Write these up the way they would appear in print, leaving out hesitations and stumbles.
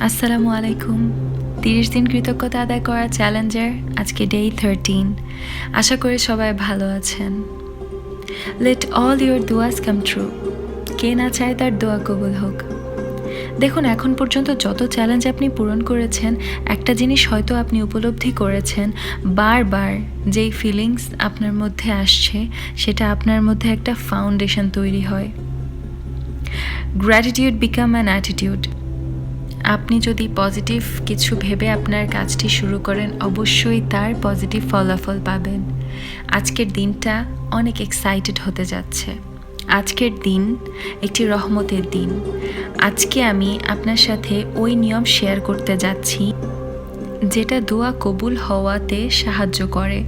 আসসালামু আলাইকুম। 30 দিন কৃতজ্ঞতা আদায় করার চ্যালেঞ্জের আজকে ডে 13। আশা করি সবাই ভালো আছেন। লেট অল ইউর দুয়াস কাম ট্রু। কে না চায় তার দোয়া কবুল হোক। দেখুন, এখন পর্যন্ত যত চ্যালেঞ্জ আপনি পূরণ করেছেন, একটা জিনিস হয়তো আপনি উপলব্ধি করেছেন, বারবার যেই ফিলিংস আপনার মধ্যে আসছে সেটা আপনার মধ্যে একটা ফাউন্ডেশন তৈরি হয়। Gratitude become an attitude. আপনি যদি পজিটিভ কিছু ভেবে আপনার কাজটি শুরু করেন, অবশ্যই তার পজিটিভ ফলাফল পাবেন। আজকের দিনটা অনেক এক্সাইটেড হতে যাচ্ছে। আজকের দিন একটি রহমতের দিন। আজকে আমি আপনার সাথে ওই নিয়ম শেয়ার করতে যাচ্ছি যেটা দোয়া কবুল হওয়াতে সাহায্য করে।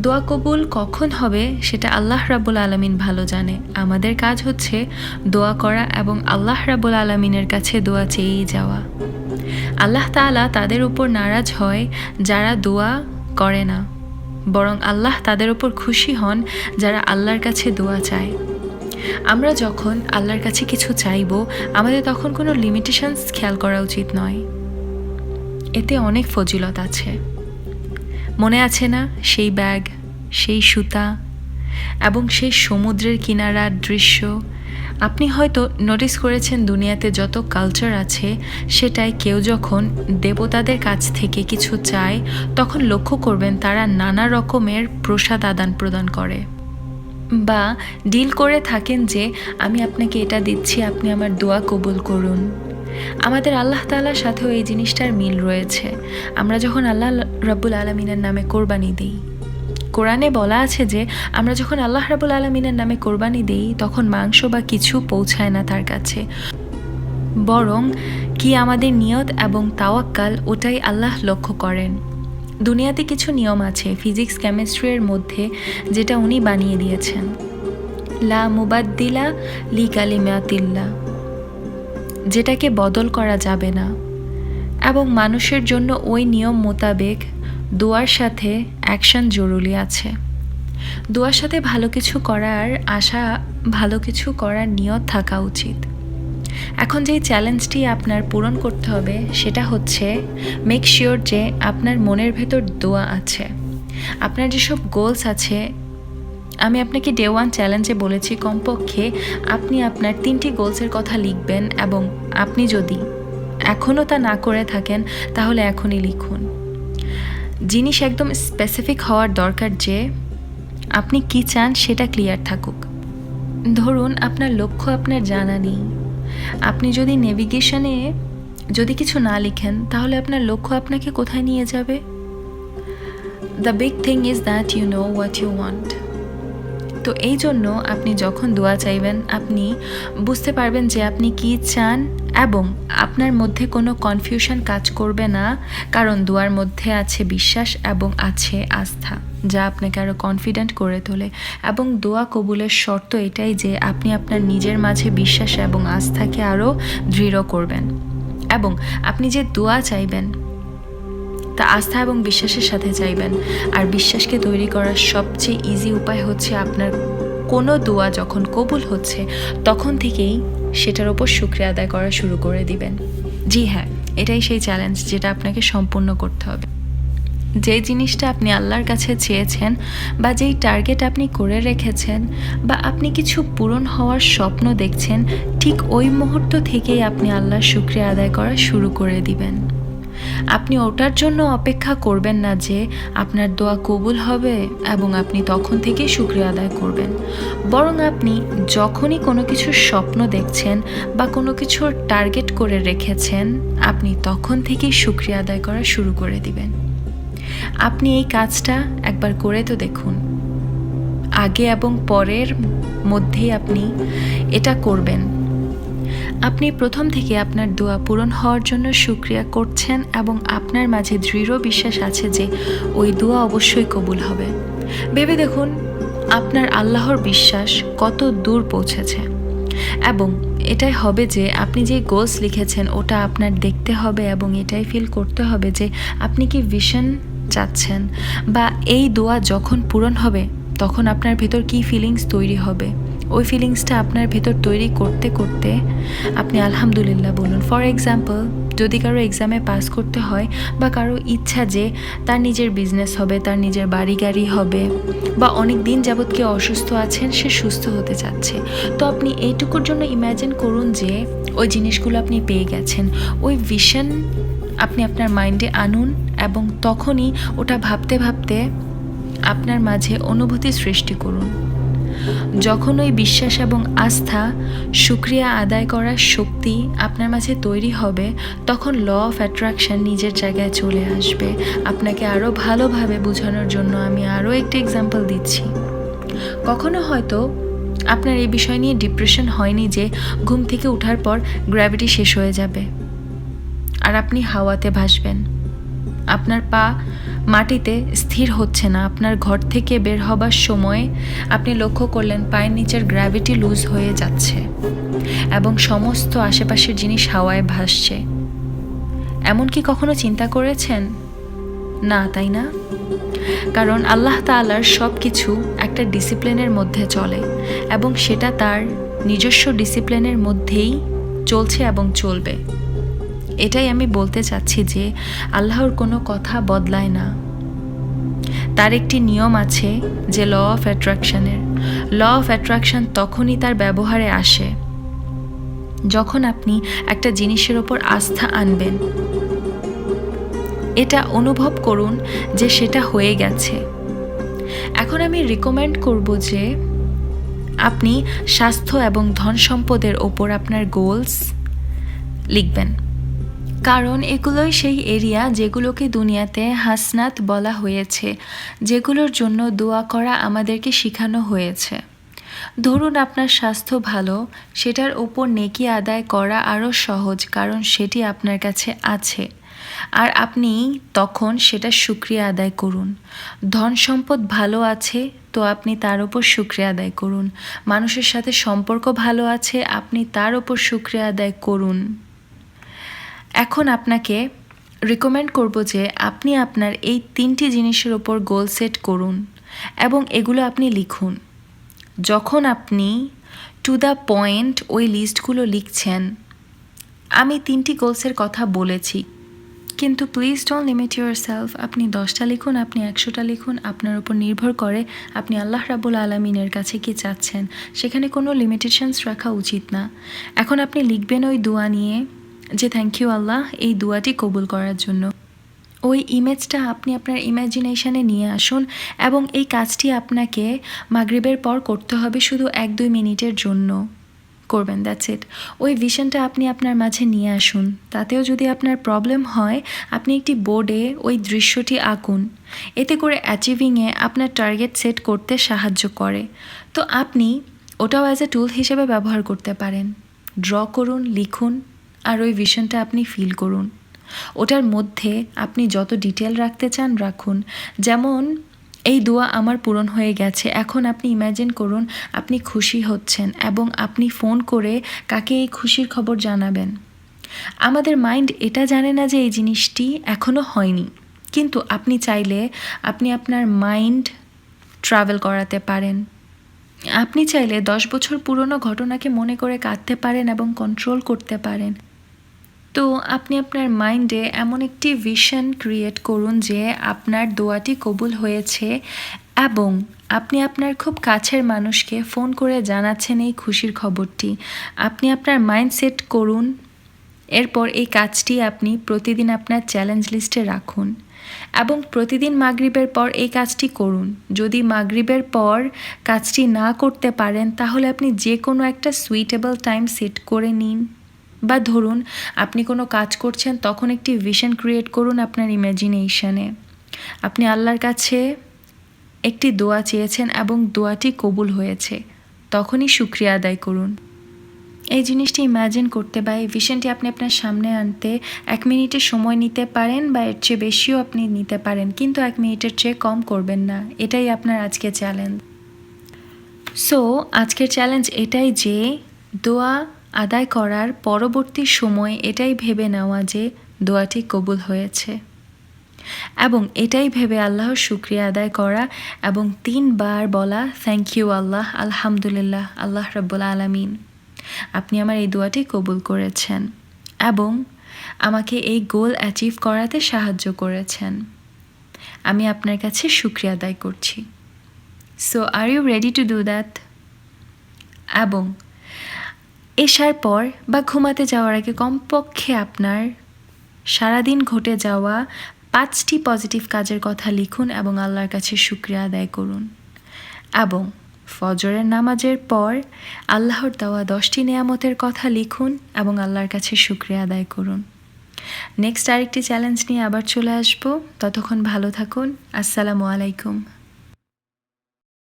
দোয়া কবুল কখন হবে সেটা আল্লাহ রাব্বুল আলামিন ভালো জানে। আমাদের কাজ হচ্ছে দোয়া করা এবং আল্লাহ রাব্বুল আলামিনের কাছে দোয়া চেয়েই যাওয়া। আল্লাহ তাআলা তাদের উপর নারাজ হয় যারা দোয়া করে না, বরং আল্লাহ তাদের উপর খুশি হন যারা আল্লাহর কাছে দোয়া চায়। আমরা যখন আল্লাহর কাছে কিছু চাইব, আমাদের তখন কোনো লিমিটেশনস খেয়াল করা উচিত নয়। এতে অনেক ফজিলত আছে। মনে আছে না সেই ব্যাগ, সেই সুতা এবং সেই সমুদ্রের কিনারার দৃশ্য? আপনি হয়তো নোটিস করেছেন দুনিয়াতে যত কালচার আছে সেটাই কেউ যখন দেবতাদের কাছ থেকে কিছু চায় তখন লক্ষ্য করবেন তারা নানা রকমের প্রসাদ আদান প্রদান করে বা ডিল করে থাকেন যে আমি আপনাকে এটা দিচ্ছি, আপনি আমার দোয়া কবুল করুন। আমাদের আল্লাহ তাআলার সাথেও এই জিনিসটার মিল রয়েছে। আমরা যখন আল্লাহ রাব্বুল আলামিনের নামে কোরবানি দিই, কোরআনে বলা আছে যে আমরা যখন আল্লাহ রাব্বুল আলামিনের নামে কোরবানি দিই তখন মাংস বা কিছু পৌঁছায় না তার কাছে, বরং কি আমাদের নিয়ত এবং তাওয়াক্কাল ওটাই আল্লাহ লক্ষ্য করেন। দুনিয়াতে কিছু নিয়ম আছে ফিজিক্স কেমিস্ট্রির মধ্যে যেটা উনি বানিয়ে দিয়েছেন, লা মুবাদ্দিলা লি কালিমাতিল্লাহ, যেটাকে বদল করা যাবে না। এবং মানুষের জন্য ওই নিয়ম মোতাবেক দোয়ার সাথে অ্যাকশন জরুরি আছে। দোয়ার সাথে ভালো কিছু করার আশা, ভালো কিছু করার নিয়ত থাকা উচিত। এখন যেই চ্যালেঞ্জটি আপনার পূরণ করতে হবে সেটা হচ্ছে মেক শিওর যে আপনার মনের ভেতর দোয়া আছে। আপনার যেসব গোলস আছে, আমি আপনাকে ডে 1 চ্যালেঞ্জে বলেছি কমপক্ষে আপনি আপনার 3টি গোলসের কথা লিখবেন, এবং আপনি যদি এখনও তা না করে থাকেন তাহলে এখনই লিখুন। জিনিস একদম স্পেসিফিক হওয়ার দরকার যে আপনি কি চান সেটা ক্লিয়ার থাকুক। ধরুন আপনার লক্ষ্য আপনার জানা নেই, আপনি যদি নেভিগেশনে যদি কিছু না লিখেন তাহলে আপনার লক্ষ্য আপনাকে কোথায় নিয়ে যাবে? The big thing is that you know what you want. তো এই জন্য আপনি যখন দোয়া চাইবেন আপনি বুঝতে পারবেন যে আপনি কি চান, এবং আপনার মধ্যে কোনো কনফিউশন কাজ করবে না, কারণ দোয়ার মধ্যে আছে বিশ্বাস এবং আছে আস্থা, যা আপনাকে আরও কনফিডেন্ট করে তোলে। এবং দোয়া কবুলের শর্ত এটাই যে আপনি আপনার নিজের মাঝে বিশ্বাস এবং আস্থাকে আরও দৃঢ় করবেন, এবং আপনি যে দোয়া চাইবেন তা আস্থা এবং বিশ্বাসের সাথে চাইবেন। আর বিশ্বাসকে তৈরি করার সবচেয়ে ইজি উপায় হচ্ছে আপনার কোনো দোয়া যখন কবুল হচ্ছে তখন থেকেই সেটার ওপর শুকরিয়া আদায় করা শুরু করে দিবেন। জি হ্যাঁ, এটাই সেই চ্যালেঞ্জ যেটা আপনাকে সম্পূর্ণ করতে হবে। যে জিনিসটা আপনি আল্লাহর কাছে চেয়েছেন বা যেই টার্গেট আপনি করে রেখেছেন বা আপনি কিছু পূরণ হওয়ার স্বপ্ন দেখছেন, ঠিক ওই মুহূর্ত থেকেই আপনি আল্লাহর শুকরিয়া আদায় করা শুরু করে দিবেন। আপনি ওটার জন্য অপেক্ষা করবেন না যে আপনার দোয়া কবুল হবে এবং আপনি তখন থেকেই শুকরিয়া আদায় করবেন, বরং আপনি যখনই কোনো কিছুর স্বপ্ন দেখছেন বা কোনো কিছুর টার্গেট করে রেখেছেন আপনি তখন থেকেই শুকরিয়া আদায় করা শুরু করে দিবেন। আপনি এই কাজটা একবার করে তো দেখুন। আগে এবং পরের মধ্যেই আপনি এটা করবেন। আপনি প্রথম থেকে আপনার দোয়া পূরণ হওয়ার জন্য শুকরিয়া করছেন এবং আপনার মাঝে দৃঢ় বিশ্বাস আছে যে ওই দোয়া অবশ্যই কবুল হবে। ভেবে দেখুন আপনার আল্লাহর বিশ্বাস কত দূর পৌঁছেছে, এবং এটাই হবে যে আপনি যে গোলস লিখেছেন ওটা আপনার দেখতে হবে এবং এটাই ফিল করতে হবে যে আপনি কি ভিশন চাচ্ছেন, বা এই দোয়া যখন পূরণ হবে তখন আপনার ভেতর কী ফিলিংস তৈরি হবে, ওই ফিলিংসটা আপনার ভেতর তৈরি করতে করতে আপনি আলহামদুলিল্লাহ বলুন। ফর এক্সাম্পল, যদি কারো এক্সামে পাস করতে হয় বা কারো ইচ্ছা যে তার নিজের বিজনেস হবে, তার নিজের বাড়ি গাড়ি হবে, বা অনেক দিন যাবৎ কেউ অসুস্থ আছেন, সে সুস্থ হতে চাচ্ছে, তো আপনি এইটুকুর জন্য ইম্যাজিন করুন যে ওই জিনিসগুলো আপনি পেয়ে গেছেন। ওই ভিশন আপনি আপনার মাইন্ডে আনুন এবং তখনই ওটা ভাবতে ভাবতে আপনার মাঝে অনুভূতি সৃষ্টি করুন। যখন ওই বিশ্বাস এবং আস্থা, শুকরিয়া আদায় করার শক্তি আপনার মাঝে তৈরি হবে, তখন ল অফ অ্যাট্রাকশন নিজের জায়গায় চলে আসবে। আপনাকে আরও ভালোভাবে বোঝানোর জন্য আমি আরও একটা এক্সাম্পল দিচ্ছি। কখনো হয়তো আপনার এই বিষয় নিয়ে ডিপ্রেশন হয়নি যে ঘুম থেকে ওঠার পর গ্র্যাভিটি শেষ হয়ে যাবে আর আপনি হাওয়াতে ভাসবেন, আপনার পা মাটিতে স্থির হচ্ছে না। আপনার ঘর থেকে বের হবার সময় আপনি লক্ষ্য করলেন পায়ের নিচের গ্র্যাভিটি লুজ হয়ে যাচ্ছে এবং সমস্ত আশেপাশের জিনিস হাওয়ায় ভাসছে। এমন কি কখনো চিন্তা করেছেন? না, তাই না? কারণ আল্লাহ তাআলার সব কিছু একটা ডিসিপ্লিনের মধ্যে চলে এবং সেটা তার নিজস্ব ডিসিপ্লিনের মধ্যেই চলছে এবং চলবে। এটাই আমি বলতে চাচ্ছি যে আল্লাহর কোনো কথা বদলায় না। তার একটি নিয়ম আছে যে ল অফ অ্যাট্রাকশনের। ল অফ অ্যাট্রাকশন তখনই তার ব্যবহারে আসে যখন আপনি একটা জিনিসের ওপর আস্থা আনবেন, এটা অনুভব করুন যে সেটা হয়ে গেছে। এখন আমি রিকমেন্ড করব যে আপনি স্বাস্থ্য এবং ধন সম্পদের ওপর আপনার গোলস লিখবেন, কারণ এগুলোই সেই এরিয়া যেগুলোকে দুনিয়াতে হাসনাত বলা হয়েছে, যেগুলোর জন্য দোয়া করা আমাদেরকে শেখানো হয়েছে। ধরুন আপনার স্বাস্থ্য ভালো, সেটার ওপর নেকি আদায় করা আরও সহজ, কারণ সেটি আপনার কাছে আছে আর আপনি তখন সেটা শুকরিয়া আদায় করুন। ধন সম্পদ ভালো আছে তো আপনি তার ওপর শুকরিয়া আদায় করুন। মানুষের সাথে সম্পর্ক ভালো আছে, আপনি তার ওপর শুকরিয়া আদায় করুন। এখন আপনাকে রিকমেন্ড করব যে আপনি আপনার এই 3টি জিনিসের ওপর গোল সেট করুন এবং এগুলো আপনি লিখুন। যখন আপনি টু দ্য পয়েন্ট ওই লিস্টগুলো লিখছেন, আমি 3টি গোলসের কথা বলেছি, কিন্তু প্লিজ ডোন্ট লিমিট ইউরসেলফ। আপনি 10টা লিখুন, আপনি 100টা লিখুন, আপনার উপর নির্ভর করে আপনি আল্লাহ রাব্বুল আলামিনের কাছে কি চাচ্ছেন। সেখানে কোনো লিমিটেশনস রাখা উচিত না। এখন আপনি লিখবেন ওই দোয়া নিয়ে যে থ্যাংক ইউ আল্লাহ এই দোয়াটি কবুল করার জন্য। ওই ইমেজটা আপনি আপনার ইমাজিনেশনে নিয়ে আসুন এবং এই কাজটি আপনাকে মাগরিবের পর করতে হবে শুধু 1-2 মিনিটের জন্য করবেন, দ্যাটস ইট। ওই ভিশনটা আপনি আপনার মাঝে নিয়ে আসুন। তাতেও যদি আপনার প্রবলেম হয়, আপনি একটি বোর্ডে ওই দৃশ্যটি আঁকুন। এতে করে অ্যাচিভিংয়ে আপনার টার্গেট সেট করতে সাহায্য করে। তো আপনি ওটাও অ্যাজ এ টুল হিসেবে ব্যবহার করতে পারেন। ড্র করুন, লিখুন আর ওই ভিশনটা আপনি ফিল করুন। ওটার মধ্যে আপনি যত ডিটেল রাখতে চান রাখুন। যেমন এই দোয়া আমার পূরণ হয়ে গেছে, এখন আপনি ইমাজিন করুন আপনি খুশি হচ্ছেন এবং আপনি ফোন করে কাকে এই খুশির খবর জানাবেন। আমাদের মাইন্ড এটা জানে না যে এই জিনিসটি এখনও হয়নি, কিন্তু আপনি চাইলে আপনি আপনার মাইন্ড ট্রাভেল করাতে পারেন। আপনি চাইলে 10 বছর পুরনো ঘটনাকে মনে করে কাঁদতে পারেন এবং কন্ট্রোল করতে পারেন। তো আপনি আপনার মাইন্ডে এমন একটি ভিশন ক্রিয়েট করুন যে আপনার দোয়াটি কবুল হয়েছে এবং আপনি আপনার খুব কাছের মানুষকে ফোন করে জানাচ্ছেন এই খুশির খবরটি। আপনি আপনার মাইন্ড সেট করুন। এরপর এই কাজটি আপনি প্রতিদিন আপনার চ্যালেঞ্জ লিস্টে রাখুন এবং প্রতিদিন মাগরিবের পর এই কাজটি করুন। যদি মাগরিবের পর কাজটি না করতে পারেন, তাহলে আপনি যে কোনো একটা সুইটেবল টাইম সেট করে নিন, বা ধরুন আপনি কোনো কাজ করছেন, তখন একটি ভিশন ক্রিয়েট করুন আপনার ইমাজিনেশনে। আপনি আল্লাহর কাছে একটি দোয়া চেয়েছেন এবং দোয়াটি কবুল হয়েছে, তখনই শুকরিয়া আদায় করুন। এই জিনিসটি ইমাজিন করতে বা এই ভিশনটি আপনি আপনার সামনে আনতে 1 মিনিটের সময় নিতে পারেন বা এর চেয়ে বেশিও আপনি নিতে পারেন, কিন্তু 1 মিনিটের চেয়ে কম করবেন না। এটাই আপনার আজকের চ্যালেঞ্জ। সো আজকের চ্যালেঞ্জ এটাই যে দোয়া আদায় করার পরবর্তী সময় এটাই ভেবে নেওয়া যে দোয়াটি কবুল হয়েছে। এবং এটাই ভেবে আল্লাহর শুকরিয়া আদায় করা এবং 3 বার বলা থ্যাংক ইউ আল্লাহ, আলহামদুলিল্লাহ, আল্লাহ রাব্বুল আলামিন আপনি আমার এই দোয়াটি কবুল করেছেন এবং আমাকে এই গোল অ্যাচিভ করাতে সাহায্য করেছেন। আমি আপনার কাছে শুকরিয়া আদায় করছি। So are you ready to do that? এবং এশার পর বা ঘুমাতে যাওয়ার আগে কমপক্ষে আপনার সারাদিন ঘটে যাওয়া 5টি পজিটিভ কাজের কথা লিখুন এবং আল্লাহর কাছে শুকরিয়া আদায় করুন। এবং ফজরের নামাজের পর আল্লাহর দেওয়া 10টি নেয়ামতের কথা লিখুন এবং আল্লাহর কাছে শুকরিয়া আদায় করুন। নেক্সট আরেকটি চ্যালেঞ্জ নিয়ে আবার চলে আসবো। ততক্ষণ ভালো থাকুন। আসসালামু আলাইকুম।